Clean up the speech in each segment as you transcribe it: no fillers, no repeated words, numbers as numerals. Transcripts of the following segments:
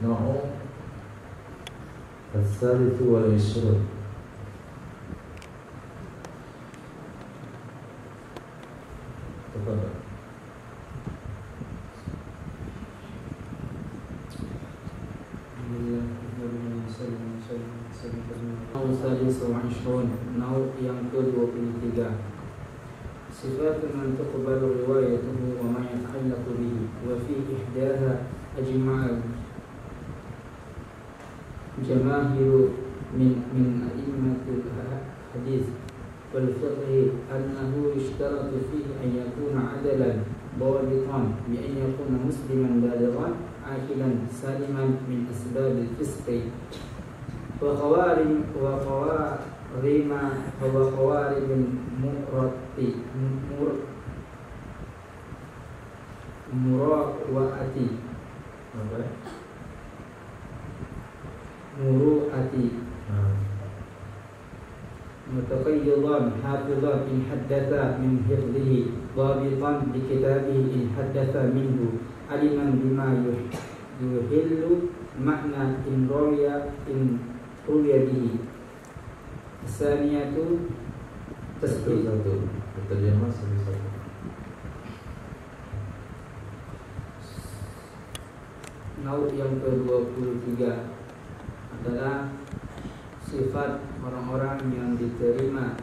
النوع الثالث والعشرون. تفضل. Nauk yang ke-23. Sifat man tuqbalu riwayatuhu wa ma yata'allaqu bihi wa fi ihdaha ajma'a jamaahiru min a'immatil hadis wal fiqh annahu yushtaratu fihi an yakuna 'adalan dhabitan bi an yakuna musliman balighan aqilan saliman min asbabil fisq wa khawarim muru'ati mutaqayyidan hafizan in haddatha min hifdhihi dhabitan bi kitabihi in haddatha minhu aliman bima yuhillu makna in ruya bihi. Asaniyatu tasbih satu terjemah satu. Nauk yang ke-23 adalah sifat orang-orang yang diterima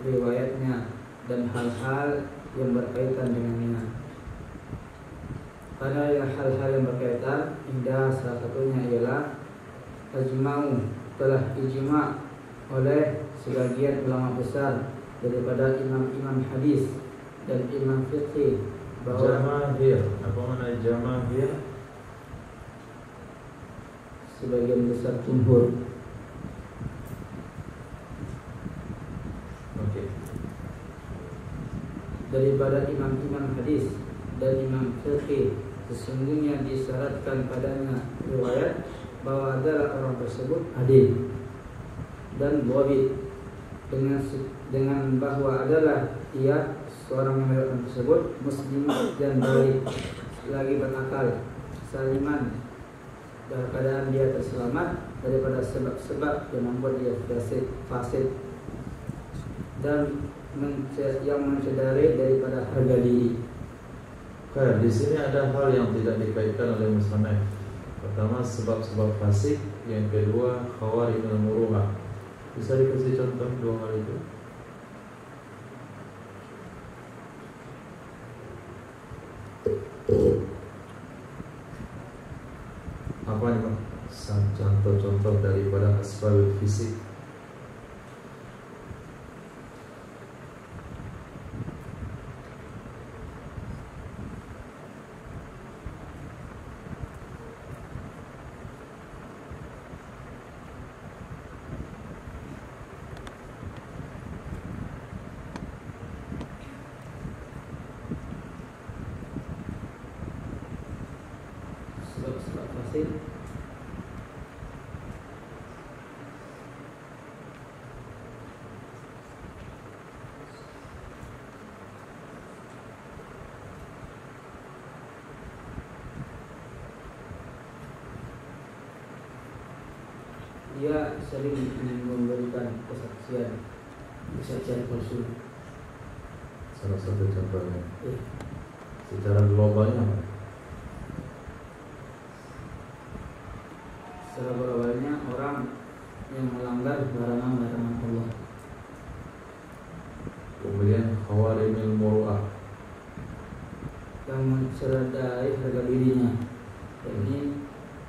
riwayatnya dan hal-hal yang berkaitan dengannya. Pada hal-hal yang berkaitan, indah salah satunya ialah ajma'u, telah ijma' oleh sebagian ulama besar daripada imam-imam hadis dan imam fiqh bahwa jamaahir, apa makna jamaahir? Sebagian besar jumhur. Okey. Daripada imam-imam hadis dan imam fiqh sesungguhnya disyaratkan padanya riwayat bahwa adalah orang tersebut adil dan dhabit dengan bahwa adalah ia seorang yang meriwayatkan tersebut muslim dan baligh lagi berakal saliman dalam keadaan dia terselamat daripada sebab-sebab yang membuat dia fasid dan yang mencederai daripada harga diri. Oke, di sini ada hal yang tidak dikaitkan oleh musannaf. Pertama sebab-sebab fasik, yang kedua khawarij al-muru'ah. Bisa dikasih contoh dua hal itu? Apa nih, contoh-contoh daripada asbab fisik? Sebab-sebab fasid dia sering memberikan kesaksian palsu. Salah satu contohnya. Secara globalnya apa? Secara globalnya orang yang melanggar larangan-larangan Allah. Kemudian khawarij al-muru'ah, yang mencederai harga dirinya. Ini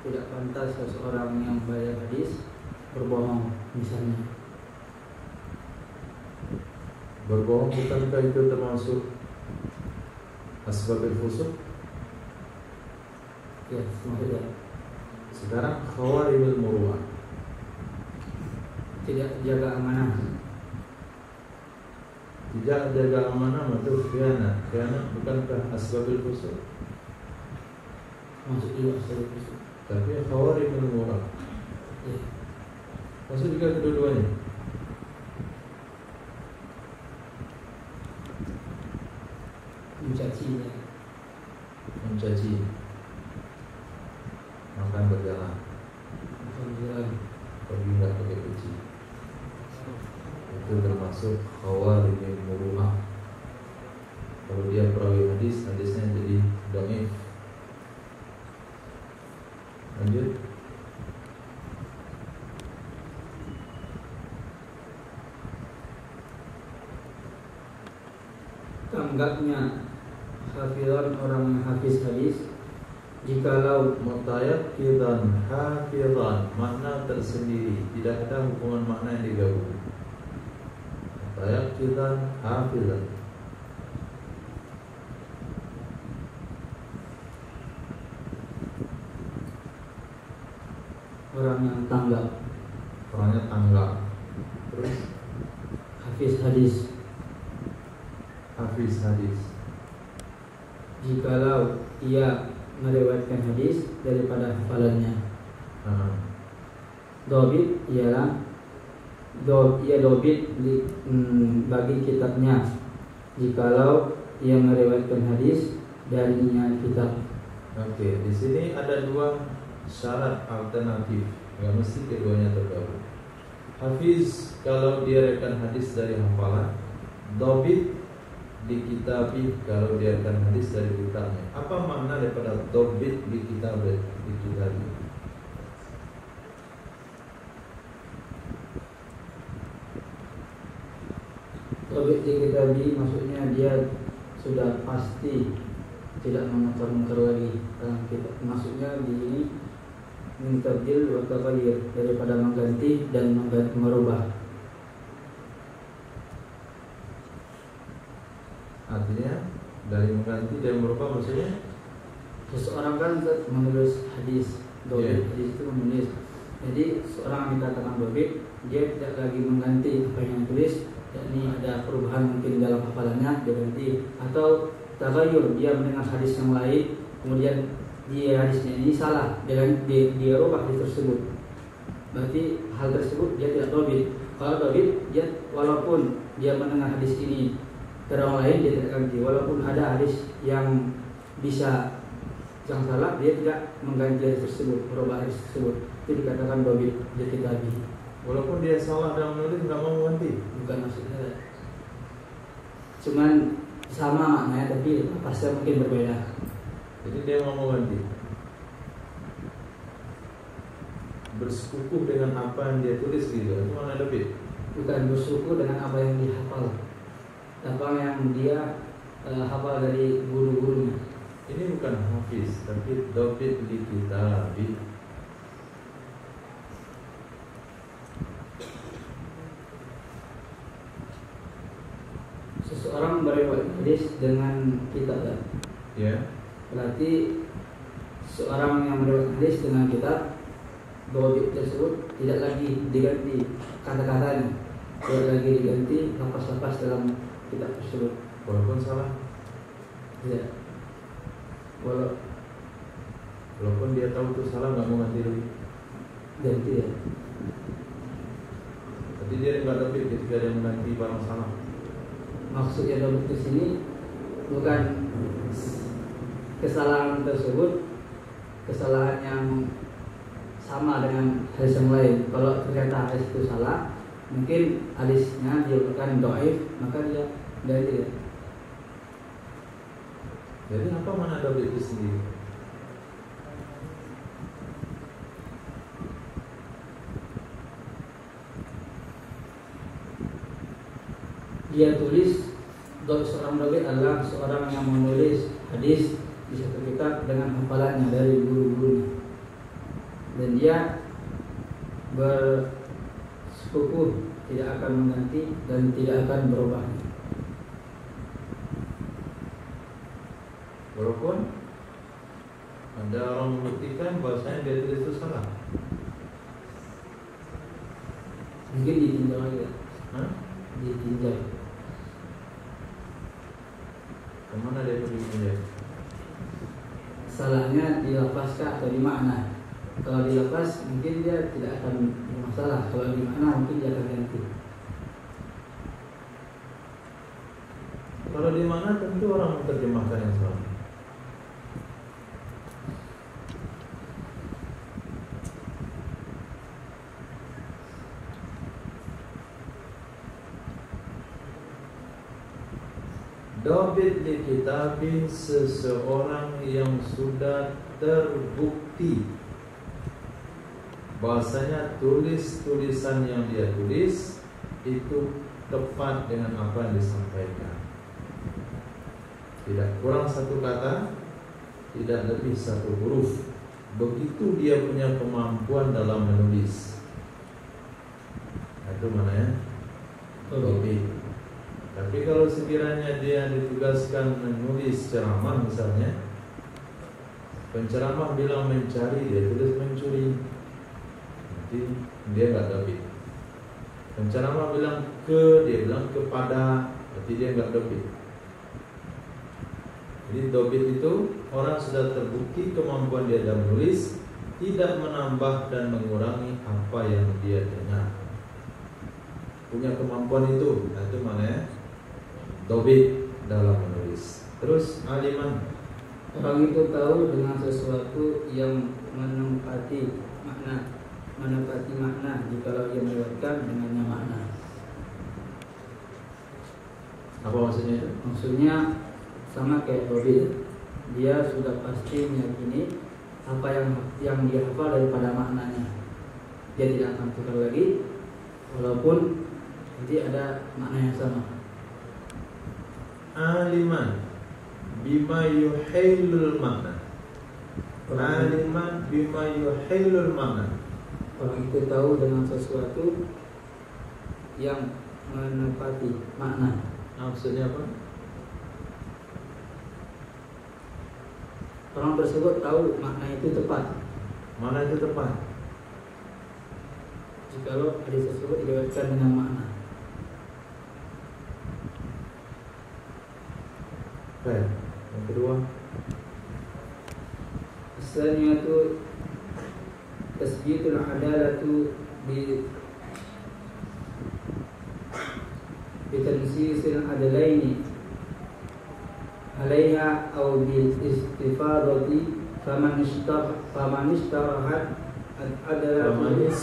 tidak pantas seseorang yang bayar hadis berbohong misalnya. Berbohong bukankah itu termasuk asbabul fusuq? Ya, semuanya. Sekarang khawarij al-muru'ah, Tidak jaga amanah. tidak jaga amanah atau khianat. Khianat bukankah asbabul fusuq? Masuk juga asal itu. Tapi khawarij al-muru'ah Ya. masuk juga kedua-duanya. Mencacinya. Mencaci. Maka akan berjalan. Pergi nggak pakai peci. Itu termasuk khawarijul muru'ah. Kalau dia perawi hadis, hadisnya jadi dhaif. Lanjut. Tanggapnya hafizan orang yang hafiz hadis, jikalau Mutayaqqidan hafizan, makna tersendiri, tidak ada hubungan makna yang digabung. Mutayaqqidan hafizan, orang yang tanggap, orangnya tanggap. Terus hafiz hadis, hafiz hadis, jikalau ia meriwayatkan hadis daripada hafalannya. Dobit ialah dobit bagi kitabnya, jikalau ia meriwayatkan hadis darinya kitab. Oke, di sini ada dua syarat alternatif, nggak mesti keduanya tergabung. Hafiz kalau dia rekan hadis dari hafalan, dobit di kitabi kalau dia rekan hadis dari kitabnya. Apa makna daripada dobit di kitab di kitabi? Dobit di kitabi maksudnya dia sudah pasti tidak mengakar-ngakar lagi dalam kitab. Maksudnya di ini min tabdil wa taghayyur, daripada mengganti dan merubah. Artinya dari mengganti dan merubah maksudnya Seseorang kan menulis hadis, dobit hadis itu menulis. Jadi seorang yang dikatakan dobit, dia tidak lagi mengganti apa yang ditulis, yakni ada perubahan mungkin dalam hafalannya dia ganti, atau taghayyur, dia mendengar hadis yang lain kemudian dia hadisnya ini salah, dia rubah hadis tersebut. Berarti hal tersebut dia tidak dobit. Kalau dobit, dia walaupun dia mendengar hadis ini dari orang lain dia tidak ganti, walaupun ada hadis yang bisa yang salah dia tidak mengganti hadis tersebut, merubah hadis tersebut. Itu dikatakan dobit dia kitabi. walaupun dia salah dalam menulis nggak mau mengganti. Bukan maksudnya, cuman sama maknanya tapi pasnya mungkin berbeda. Jadi dia nggak mau ganti. Bersekukuh dengan apa yang dia tulis gitu, itu mana lebih? Bukan bersyukur dengan apa yang dihafal, apa yang dia hafal dari guru-gurunya. Ini bukan hafiz, tapi dobit li kitabi. Seseorang meriwayatkan hadis dengan kitab, Ya. berarti seorang yang meriwayatkan hadis dengan kitab, dobit tersebut tidak lagi diganti kata-katanya, tidak lagi diganti lapas-lapas dalam kitab tersebut. Walaupun salah, Tidak. walaupun dia tahu itu salah nggak mau ganti lagi. Ganti ya. Tapi dia nggak dobit ketika dia mengganti barang salah. Maksudnya dobit di sini bukan kesalahan tersebut, kesalahan yang sama dengan hadis yang lain. Kalau ternyata hadis itu salah, mungkin hadisnya dia bukan dhaif, maka dia ganti ya. Jadi apa mana dobit itu sendiri? Dia tulis, seorang dobit adalah seorang yang menulis hadis di satu kitab dengan hafalannya dari guru-gurunya, dan dia bersekukuh tidak akan mengganti dan tidak akan berubah. Walaupun ada orang membuktikan bahwasanya dia tulis itu salah. Mungkin ditinjau lagi ya. Hah? Ditinjau. Kemana dia pergi meninjau? Salahnya dilepas atau di makna. Kalau dilepas mungkin dia tidak akan bermasalah. Kalau di makna mungkin dia akan ganti. Kalau di mana tentu orang menerjemahkan yang salah. Dobit li kitabi, seseorang yang sudah terbukti bahasanya tulisan yang dia tulis itu tepat dengan apa yang disampaikan, tidak kurang satu kata, tidak lebih satu huruf. Begitu dia punya kemampuan dalam menulis. Itu mana ya? Dobit. Tapi kalau sekiranya dia ditugaskan menulis ceramah misalnya, penceramah bilang mencari, dia tulis mencuri, nanti dia nggak dobit. Penceramah bilang dia bilang kepada, berarti dia nggak dobit. Jadi dobit itu orang sudah terbukti kemampuan dia dalam menulis, tidak menambah dan mengurangi apa yang dia dengar. Punya kemampuan itu, nah itu mana ya? Dobit dalam menulis. Terus aliman, orang itu tahu dengan sesuatu yang menempati makna jikalau ia melewatkan dengannya makna. apa maksudnya itu? Maksudnya sama kayak dobit, dia sudah pasti meyakini apa yang dia hafal daripada maknanya. Dia tidak akan tukar lagi, walaupun nanti ada makna yang sama. Aliman bima yuhailul makna. Aliman bima yuhailul makna. Orang itu tahu dengan sesuatu yang menepati makna. Maksudnya apa? Orang tersebut tahu makna itu tepat. Mana itu tepat? Jikalau hadis tersebut dilewatkan dengan makna. Baik. Yang kedua, As-saniyatu tasbitul adalatu bitansisil adalaini alaiha aw bil istifadati faman ishtarahat adalatu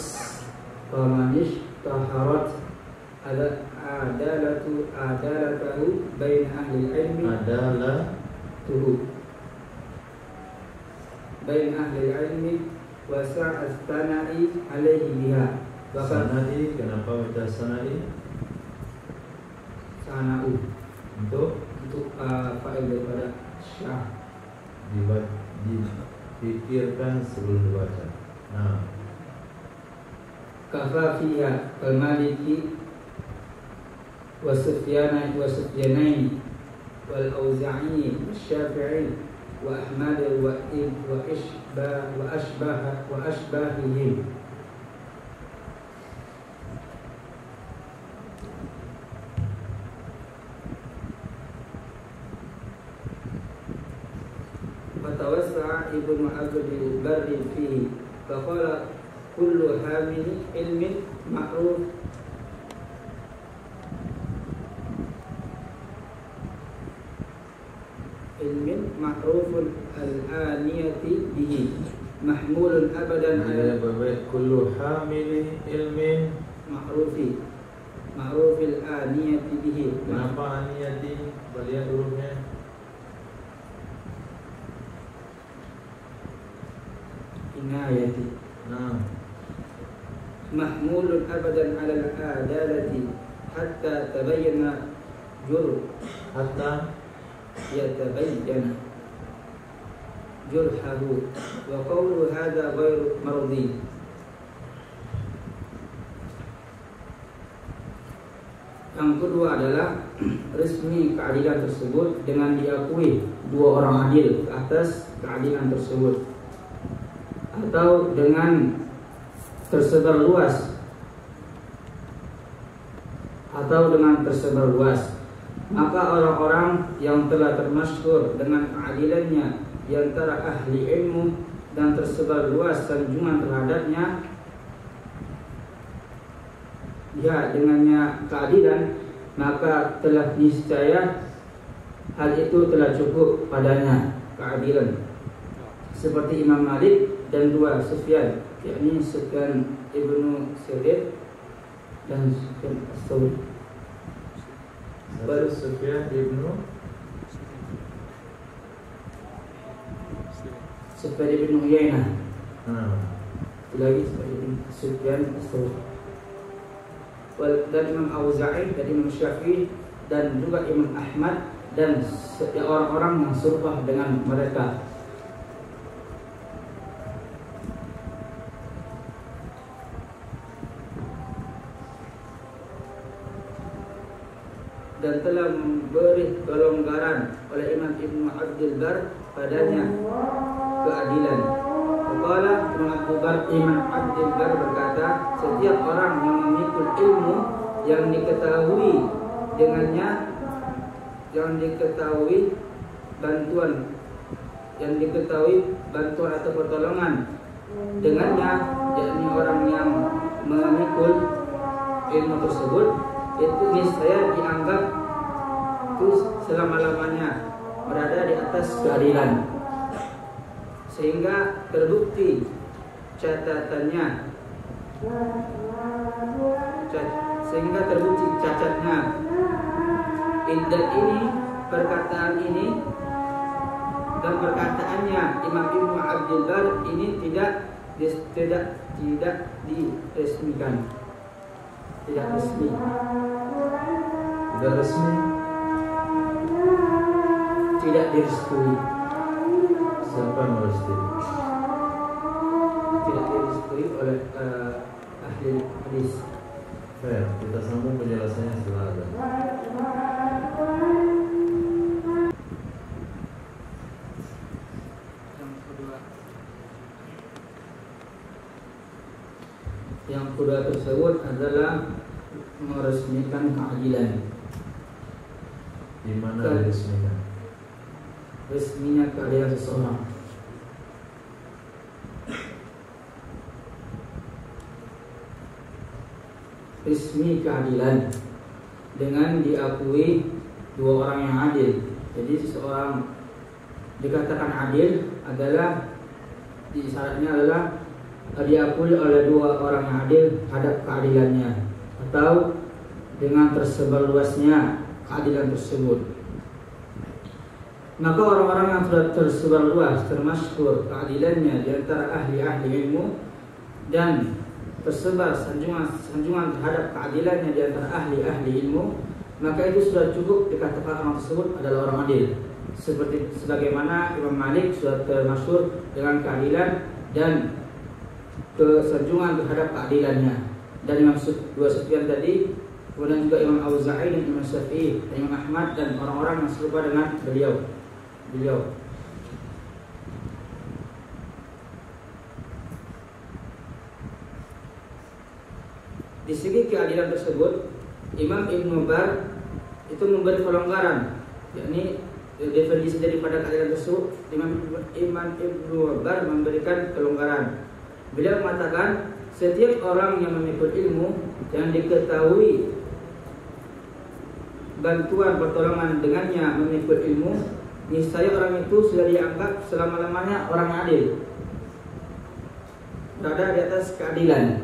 faman ishtaharat adalatahu bain ahli ilmi bain ahli ilmi wa sa'astana'i alaihi biha. sanadi, kenapa baca sanadi? Sana'u Untuk fa'il daripada syah, dipikirkan sebelum dibaca. Nah, kafa fiha al-maliki wa sufyanaini wal auza'i wa syafi'i wa ahmad wa ashbahihim. Fatawassa'a ibnu Abdul Barri fihi faqala kullu hamili ilmin ma'ruf ma'rufun al-aniyati bihi mahmulun abadan ala kullu hamili ilmin ma'rufil aniyati bihi. Kenapa aniyati? Lihat hurufnya. Inayati. Nah, mahmulun abadan ala al-adalati hatta tabayyana hatta yatabayyana jurhahu wa qawlu hadha ghairu mardi. Yang kedua adalah resmi keadilan tersebut dengan diakui dua orang adil atas keadilan tersebut, atau dengan tersebar luas maka orang-orang yang telah termasyhur dengan keadilannya di antara ahli ilmu dan tersebar luas sanjungan terhadapnya dengannya keadilan, maka telah niscaya hal itu telah cukup padanya keadilan, seperti Imam Malik dan dua Sufyan, yakni Sufyan ibnu Sa'id dan Sufyan as-Tsauri. Baru Sufyan ibnu Sufyan bin Uyainah. Lagi seperti Sufyan Ats-Tsauri. Dan Imam Auza'i, dan Imam Syafi'i, dan juga Imam Ahmad, dan orang-orang yang serupa dengan mereka. Dan telah memberi kelonggaran oleh Imam Ibnu Abdul Bar padanya keadilan. Kepala Imam Abdul Bar berkata, setiap orang yang memikul ilmu yang diketahui dengannya, yang diketahui bantuan atau pertolongan dengannya, yakni orang yang memikul ilmu tersebut, itu niscaya dianggap itu selama-lamanya berada di atas keadilan, sehingga terbukti catatannya, cacatnya. Dan ini perkataan ini dan perkataannya Imam Ibnu Abdul Bar ini tidak diresmikan. Tidak resmi. Tidak resmi. Tidak direstui. Siapa yang merestui? Tidak direstui oleh ahli hadis. Fair, kita sambung penjelasannya setelah ada. Yang kedua tersebut adalah meresmikan keadilan. Di mana diresmikan? Resminya keadilan seseorang. Resmi keadilan dengan diakui dua orang yang adil. Jadi seseorang dikatakan adil adalah syaratnya adalah diakui oleh dua orang yang adil terhadap keadilannya, atau dengan tersebar luasnya keadilan tersebut. Maka orang-orang yang sudah tersebar luas, termasyhur keadilannya di antara ahli-ahli ilmu dan tersebar sanjungan terhadap keadilannya di antara ahli-ahli ilmu, maka itu sudah cukup dikatakan orang tersebut adalah orang adil. Sebagaimana Imam Malik sudah termasyhur dengan keadilan dan kesanjungan terhadap keadilannya, dan Imam Sufyan tadi, kemudian juga Imam Auza'i dan Imam Syafi'i dan Imam Ahmad dan orang-orang yang serupa dengan beliau. Di segi keadilan tersebut, Imam Ibnu Bar itu memberi kelonggaran, yakni definisi daripada keadilan tersebut. Imam Ibnu Bar memberikan kelonggaran. Beliau mengatakan, setiap orang yang memikul ilmu yang diketahui bantuan pertolongan dengannya memikul ilmu, niscaya orang itu sudah dianggap selama-lamanya orang adil, berada di atas keadilan.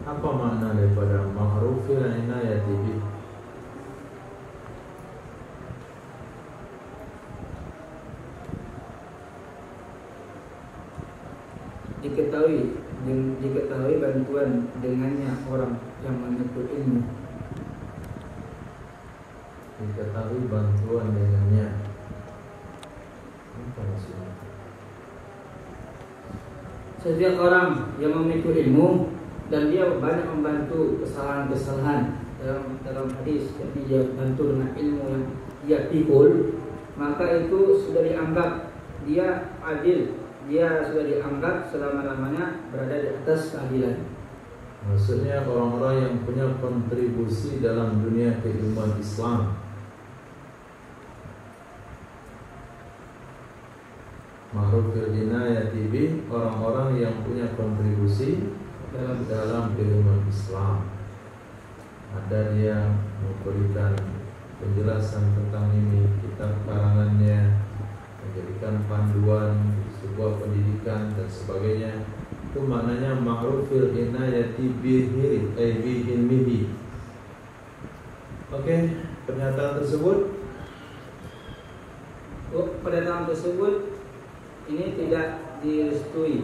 Apa makna daripada ma'rufil inayati bih? Diketahui bantuan dengannya orang yang memikul ilmu. Diketahui bantuan dengannya. Apa maksudnya? Setiap orang yang memikul ilmu dan dia banyak membantu kesalahan-kesalahan dalam hadis, yakni dia bantu dengan ilmu yang dia pikul, maka itu sudah dianggap dia adil. Dia sudah dianggap selama-lamanya berada di atas keadilan. Maksudnya orang-orang yang punya kontribusi dalam dunia keilmuan Islam. Ma'rufil inayati bih, orang-orang yang punya kontribusi dalam keilmuan Islam. Ada dia memberikan penjelasan tentang ini, kitab karangannya, menjadikan panduan sebuah pendidikan dan sebagainya. Itu maknanya ma'rufil inayati bihi ilmihi. Oke, pernyataan tersebut Kedatangan tersebut ini tidak direstui.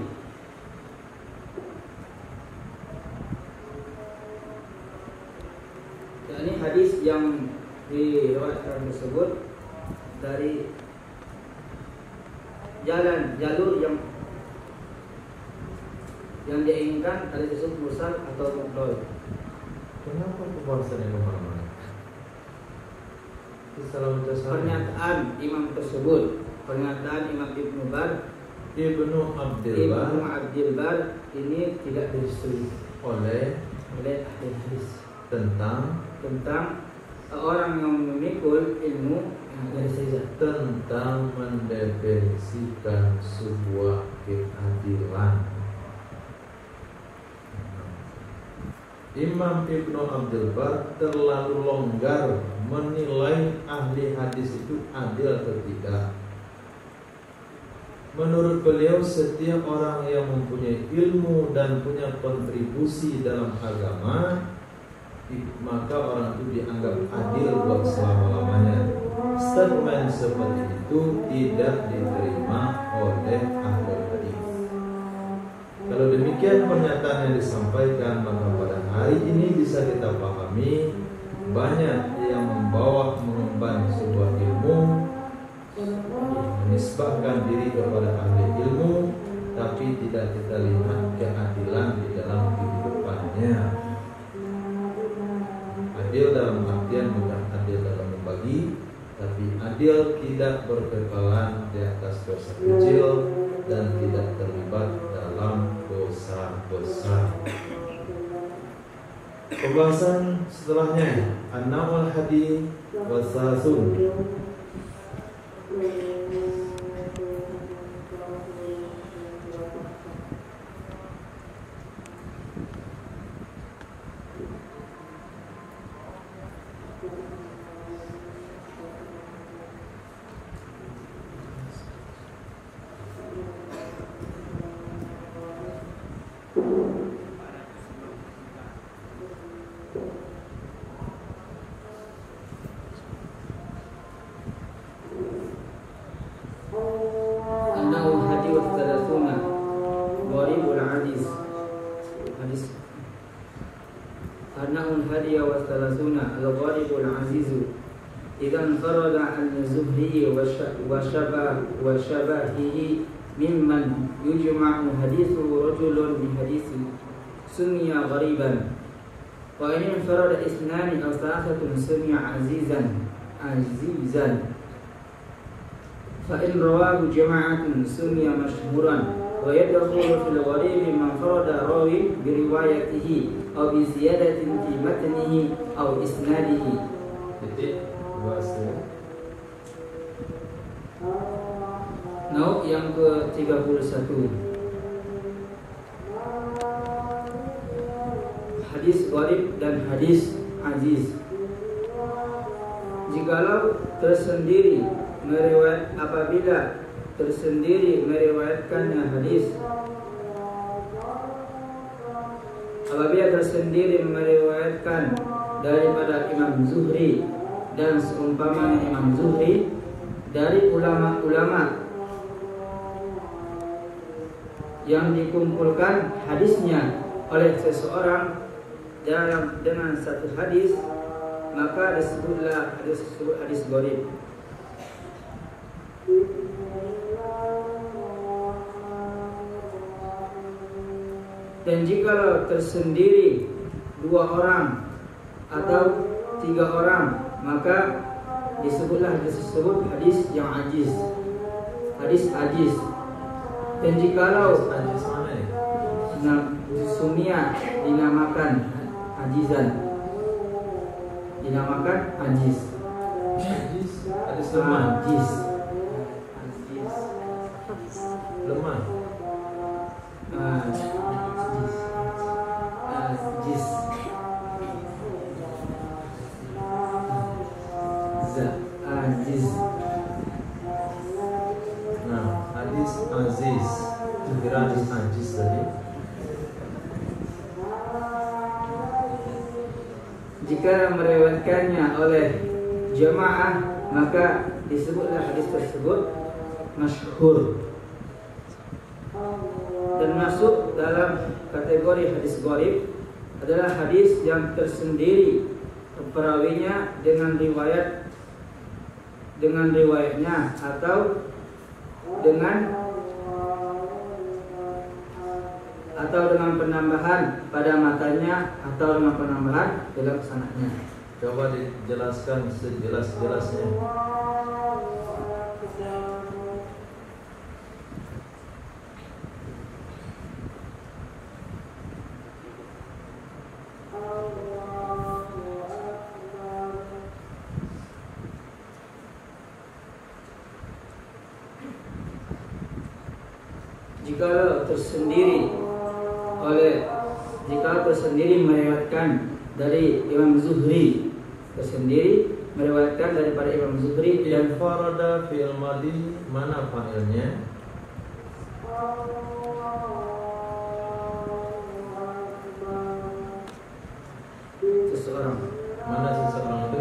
Dan ini hadis yang diriwayatkan tersebut dari jalur yang diinginkan hadis tersebut mursal atau mudhal. Kenapa pembahasan yang kemana-mana? Pernyataan imam tersebut, pernyataan Imam Ibnu Abdul Bar ini tidak direstui oleh ahli hadis tentang orang yang memikul ilmu dari saja tentang mendefinisikan sebuah keadilan. Imam Ibnu Abdul Bar terlalu longgar menilai ahli hadis itu adil atau tidak. Menurut beliau, setiap orang yang mempunyai ilmu dan punya kontribusi dalam agama, maka orang itu dianggap adil buat selama-lamanya. Statement seperti itu tidak diterima oleh ahli hadis. Kalau demikian pernyataan yang disampaikan, maka pada hari ini bisa kita pahami banyak yang mengemban sebuah ilmu, menisbahkan diri kepada ahli ilmu, tapi tidak kita lihat keadilan di dalam kehidupannya. Adil dalam artian bukan adil dalam membagi, tapi adil tidak berkepalan di atas dosa kecil dan tidak terlibat dalam dosa besar. Pembahasan setelahnya An-Nawal Hadis Wasasun. وشبهه ممن يجمع حديثه رجل بحديث سمي غريبا وإن انفرد اثنان أو ثلاثة سمي عزيزا فإن رواه جماعة سمي مشهورا ويدخل في الغريب من فرد راوي بروايته أو بزيادة في متنه أو إسناده. Nauk yang ke-31. Hadis gharib dan hadis aziz. Jikalau apabila tersendiri meriwayatkannya hadis, apabila tersendiri meriwayatkan daripada Imam Zuhri dan seumpamanya Imam Zuhri dari ulama-ulama yang dikumpulkan hadisnya oleh seseorang dengan satu hadis, maka disebutlah hadis gharib. Dan jika tersendiri 2 orang atau 3 orang, maka disebutlah hadis yang ajiz, hadis ajiz. Dan jikalau sumia dinamakan ajizan, dinamakan ajiz. Hadis lemah. Lemah. Ajiz. Nah, hadis aziz. Kira hadis ajiz tadi. Jika meriwayatkannya oleh jamaah, maka disebutlah hadis tersebut masyhur. Dan masuk dalam kategori hadis gharib adalah hadis yang tersendiri perawinya dengan riwayatnya atau dengan penambahan pada matanya atau dengan penambahan dalam sanadnya. Coba dijelaskan sejelas-jelasnya. Jika tersendiri meriwayatkan dari Imam Zuhri, tersendiri meriwayatkan daripada Imam Zuhri dan farada fil madi, mana fa'ilnya? Seseorang. Mana seseorang itu?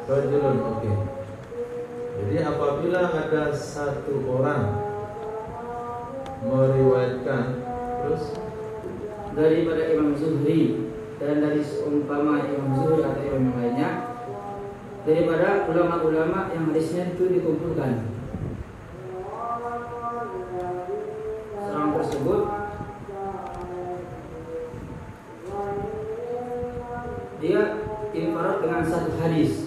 Rajulun, oke. Jadi apabila ada satu orang meriwayatkan terus daripada Imam Zuhri dan dari seumpama Imam Zuhri atau imam yang lainnya, daripada ulama-ulama yang hadisnya itu dikumpulkan, seorang tersebut dia infarad dengan satu hadis,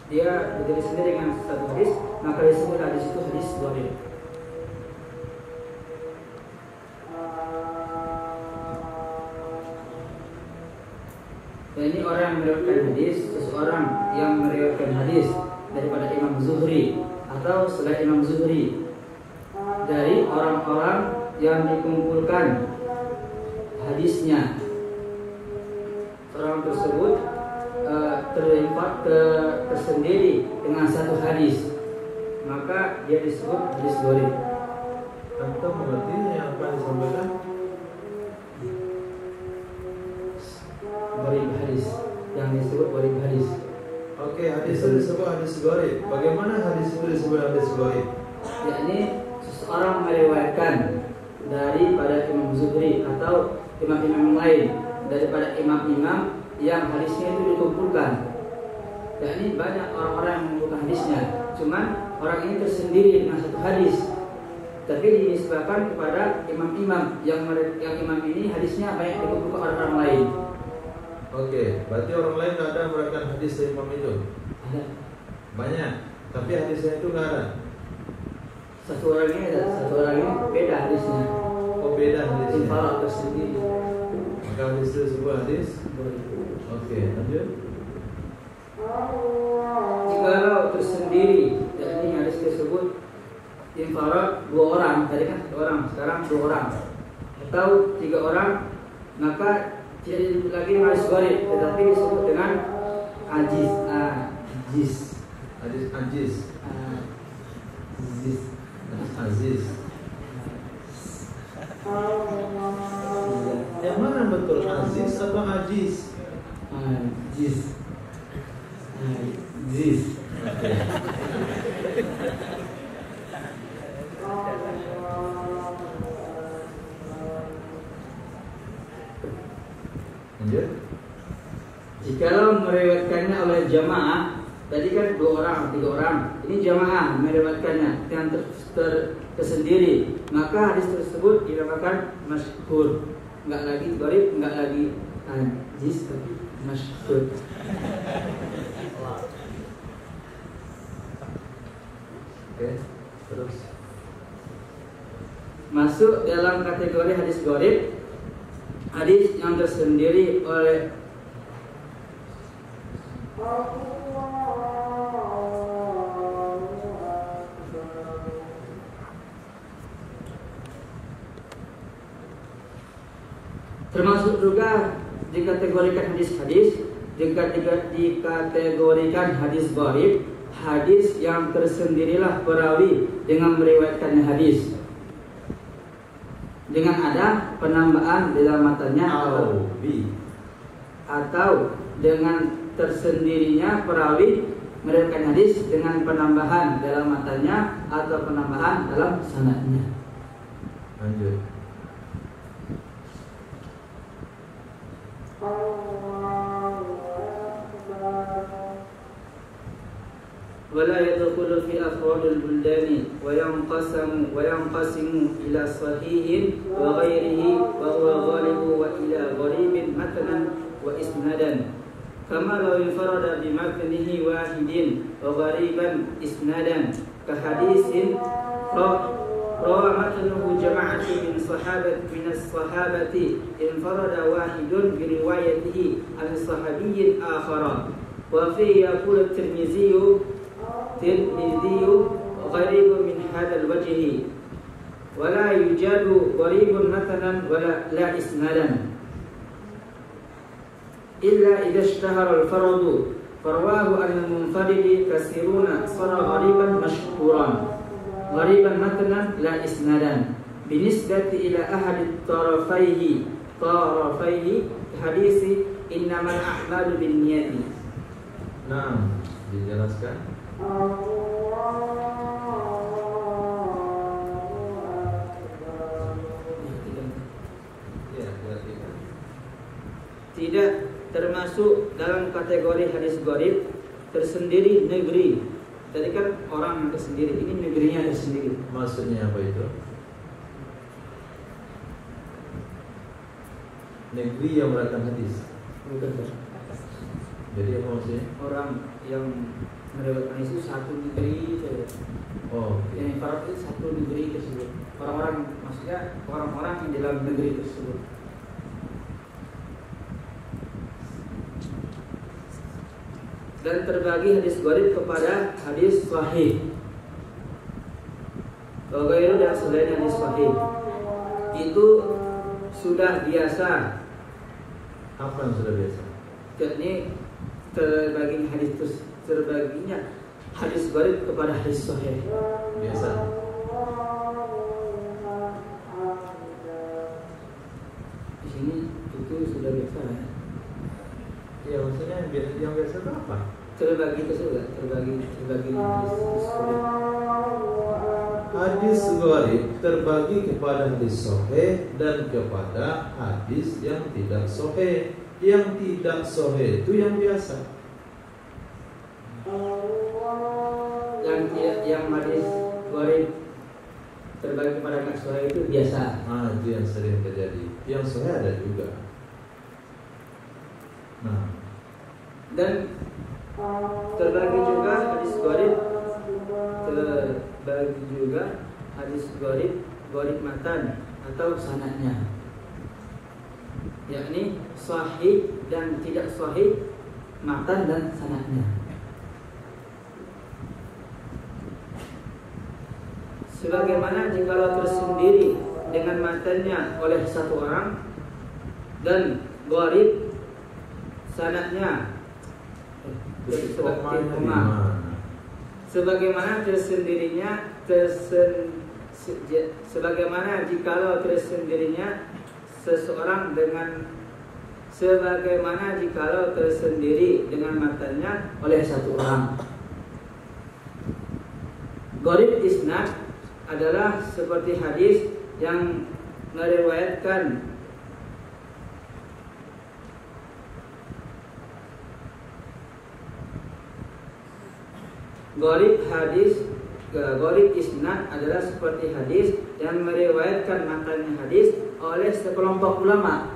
dia berdiri sendiri dengan satu hadis, maka disebut hadis itu hadis gharib. Dan ini orang yang meriwayatkan hadis, seseorang yang meriwayatkan hadis daripada Imam Zuhri atau selain Imam Zuhri, dari orang-orang yang dikumpulkan hadisnya. Orang tersebut tersendiri dengan satu hadis, maka dia disebut hadis gharib. Atau mengerti yang apa disampaikan? Gharib hadis, yang disebut gharib hadis. Oke, hadis itu disebut hadis gharib. Bagaimana hadis itu disebut hadis gharib? Yakni seseorang meriwayatkan daripada Imam Zuhri atau imam-imam lain, daripada imam-imam yang hadisnya itu dikumpulkan. Yakni banyak orang-orang yang mengumpulkan hadisnya, cuman orang ini tersendiri dengan satu hadis, tapi dinisbahkan kepada imam-imam yang imam ini hadisnya banyak dikumpulkan orang-orang lain. Oke, berarti orang lain tidak ada meriwayatkan hadis dari imam itu? Ada. Banyak, tapi hadisnya itu nggak ada. Satu orang ini beda hadisnya. Oh, beda hadisnya. Infarad tersendiri. Maka hadis itu sebuah hadis. Oke, lanjut. Jikalau tersendiri, yakni hadis tersebut infarad dua orang, tadi kan satu orang, sekarang dua orang atau tiga orang, maka tidak disebut lagi hadis gharib, tetapi disebut dengan ajiz. Hadis ajiz. Aziz. Yang mana betul, aziz atau ajiz? Ajiz. Oke. Lanjut. Jikalau meriwayatkannya oleh jamaah, tadi kan dua orang, tiga orang, ini jamaah meriwayatkannya yang tersendiri, maka hadis tersebut dinamakan masyhur. Enggak lagi gharib, enggak lagi ajiz, tapi masyhur. Oke, terus masuk dalam kategori hadis gharib, hadis yang tersendiri oleh termasuk juga dikategorikan hadis-hadis jika dikategorikan hadis gharib, hadis yang tersendirilah perawi dengan meriwayatkannya hadis dengan ada penambahan dalam matanya atau dengan tersendirinya perawi meriwayatkan hadis dengan penambahan dalam matanya atau penambahan dalam sanadnya. Lanjut. ولا يدخل في أفراد البلدان وينقسم إلى صحيح وغيره وهو غالب وإلى غريب متنا وإسنادا كما لو انفرد بمتنه واحد وغريبا إسنادا كحديث روى متنه جماعة من الصحابة انفرد واحد بروايته عن صحابي آخر وفيه يقول الترمذي غريب من هذا الوجه ولا يوجد غريب مثلا ولا لا إسنادا إلا إذا اشتهر الفرد فرواه عن المنفرد كثيرون صار غريبا مشهورا غريبا مثلا لا إسنادا بالنسبة إلى أحد الطرفيه حديث إنما الأعمال بالنيات. Nah, dijelaskan. Tidak termasuk dalam kategori hadis gharib tersendiri negeri. Tadi kan orang yang tersendiri, ini negerinya tersendiri. Maksudnya apa itu? Negeri yang meriwayatkan hadis. Bukan. Jadi apa maksudnya? Orang yang meriwayatkan itu satu negeri saja. Oh, yang farad itu satu negeri tersebut. Orang-orang, maksudnya orang-orang yang di dalam negeri tersebut. Dan terbagi hadis gharib kepada hadis sahih. Bagaimana dan selain hadis sahih itu sudah biasa. Apa yang sudah biasa? Jadi terbaginya hadis gharib kepada hadis sahih. Biasa. Di sini itu sudah biasa ya. Ya maksudnya yang biasa itu apa? Terbagi tersebut, terbagi hadis gharib. Hadis gharib terbagi kepada hadis sahih dan kepada hadis yang tidak sahih. Yang tidak sahih itu yang biasa. Yang hadis gharib terbagi kepada hadis sahih itu biasa. Itu yang sering terjadi. Yang sahih ada juga. Nah, dan terbagi juga hadis gharib matan atau sanadnya, yakni sahih dan tidak sahih, matan dan sanadnya. Sebagaimana jikalau tersendiri dengan matanya oleh satu orang dan gharib sanadnya sebagaimana tersendirinya sebagaimana jikalau tersendirinya seseorang dengan sebagaimana jikalau tersendiri dengan matanya oleh satu orang. Gharib isnad adalah seperti hadis yang meriwayatkan Gharib isnad adalah seperti hadis yang meriwayatkan matanya hadis oleh sekelompok ulama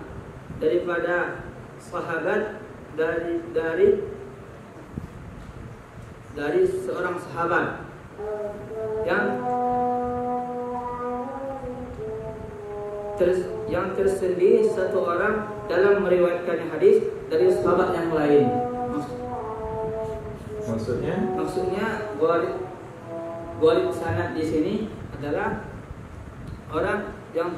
daripada sahabat dari seorang sahabat yang tersendiri satu orang dalam meriwayatkan hadis dari sahabat yang lain. Maksudnya gharib sanad di sini adalah orang yang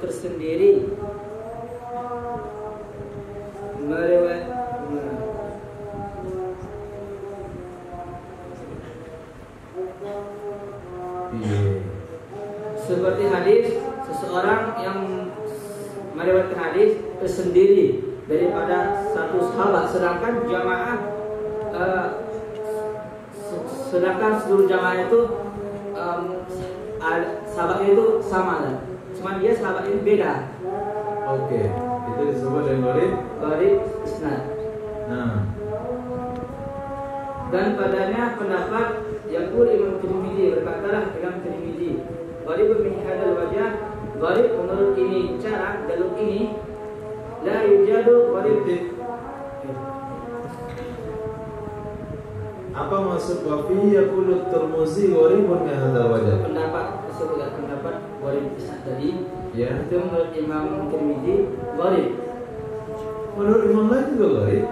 seseorang yang meriwayatkan hadis tersendiri daripada satu sahabat, sedangkan jamaah sedangkan seluruh jamaah itu sahabatnya itu sama lah. Cuma dia sahabat ini beda. Oke, itu disebut dengan gharib isnad. Nah, Dan padanya pendapat yang Imam Tirmidzi, berkatalah Imam Tirmidzi, gharib min hadzal wajah, gharib menurut ini cara jalur ini, la yujadu gharib. apa maksud wafi yaqulu Tirmidzi gharibun min hadzal wajah? Pendapat tersebut adalah pendapat gharib isnad tadi. Ya. Itu menurut Imam Tirmidzi gharib. Menurut imam lain juga gharib.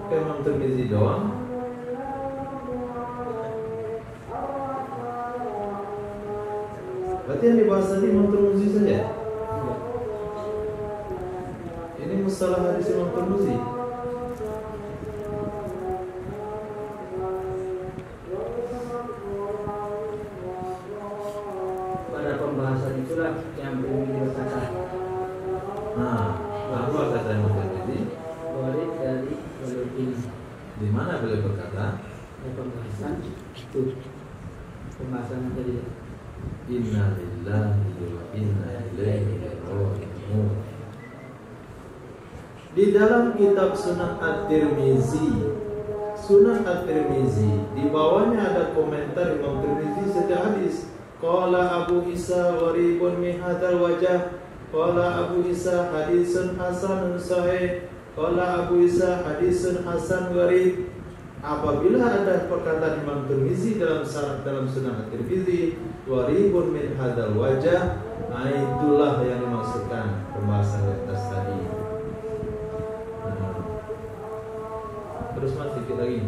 Imam Tirmidzi doang. Berarti yang dibahas tadi Imam Tirmidzi saja. Ini mustalah hadis Imam Tirmidzi. Pada pembahasan itulah yang Tirmidzi berkata. Nah, apa kata Imam Tirmidzi? Gharib dari jalur ini. Di mana beliau berkata? Ada pembahasan itu. Pembahasan tadi. Inna lillahi wa inna ilaihi raji'un. Di dalam kitab Sunan At-Tirmizi, di bawahnya ada komentar Imam Tirmizi setiap hadis. Qala Abu Isa gharibun min hadzal wajah. Qala Abu Isa hadisun hasanun sahih. Qala Abu Isa hadisun hasan gharib. Apabila ada perkataan Imam Tirmizi dalam Sunan At-Tirmizi gharibun min hadzal wajah, nah itulah yang dimaksudkan pembahasan di atas tadi. Terus mas sedikit lagi.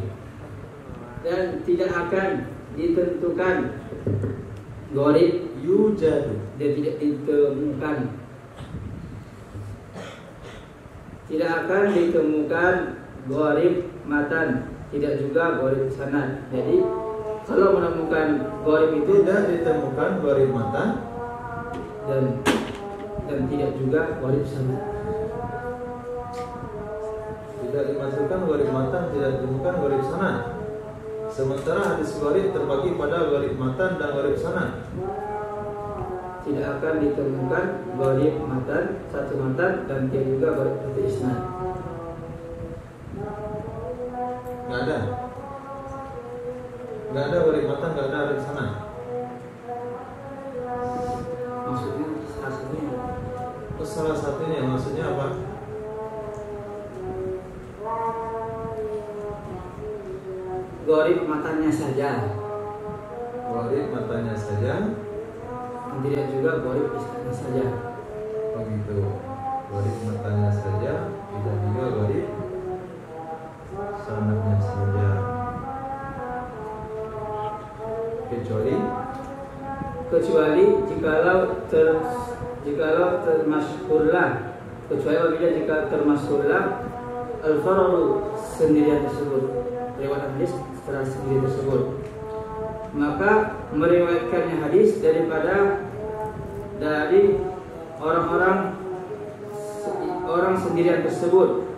Dan tidak akan ditentukan gharib Yujadu, dia tidak ditemukan. Tidak akan ditemukan gharib matan, tidak juga gharib sanad. Jadi kalau menemukan gharib itu tidak ditemukan gharib matan dan tidak juga gharib sanad. Tidak dimasukkan gharib matan, tidak ditemukan gharib sanad. Sementara hadis gharib terbagi pada gharib matan dan gharib sanad. Tidak akan ditemukan gharib matan, satu matan, dan dia juga gharib satu isnad. Nggak ada gharib matan, nggak ada gharib sanad. Maksudnya salah satunya. Terus salah satunya maksudnya apa? Gharib matanya saja, Gharib matanya saja. dan tidak juga gharib isnadnya saja. Oh gitu. Gharib matanya saja, tidak juga gharib sanadnya saja. Kecuali jikalau termasuklah, kecuali apabila jika termasuklah al-faradu sendirian tersebut, riwayat hadis secara sendiri tersebut, maka meriwayatkannya hadis dari orang sendirian tersebut.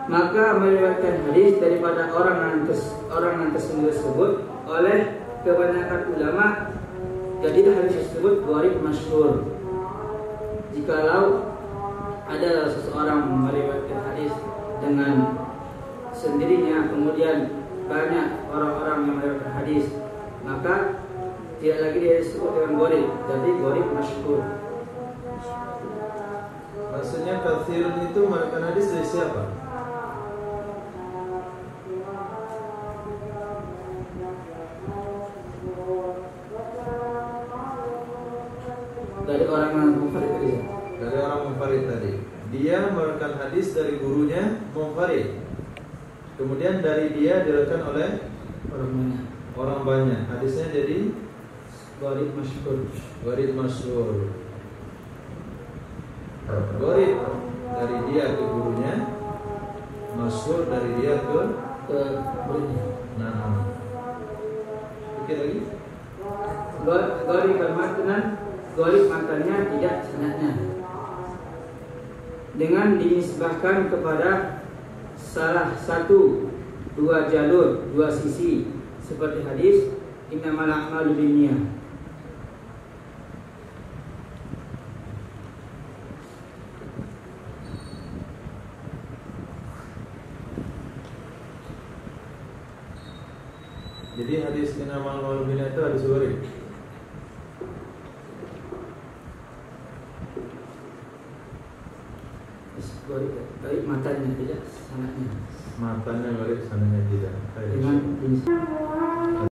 Maka meriwayatkan hadis daripada orang yang tersebut oleh kebanyakan ulama, jadilah hadis tersebut gharib masyhur. Jikalau ada seseorang meriwayatkan hadis dengan sendirinya, kemudian banyak orang-orang yang meriwayatkan hadis, maka tidak lagi dia disebut dengan gharib, jadi gharib masyhur. Maksudnya katsirun itu meriwayatkan hadis dari siapa? Dari orang yang munfarid tadi. Dari orang munfarid tadi. Dia meriwayatkan hadis dari gurunya munfarid. Kemudian dari dia diriwayatkan oleh orang banyak. Hadisnya jadi gharib masyhur. Gharib masyhur. Gharib dari dia ke gurunya, masyhur dari dia ke Gurunya. nah Sedikit lagi. Gharib al-matanan, gharib matanya tidak sanadnya. Dengan dinisbahkan kepada salah satu dua jalur, dua sisi, seperti hadis innamal a'malu binniyah. Jadi hadis innamal a'malu binniyah itu hadis gharib. Gharib matanya tidak sanadnya. Matanya gharib, sanadnya tidak. Dengan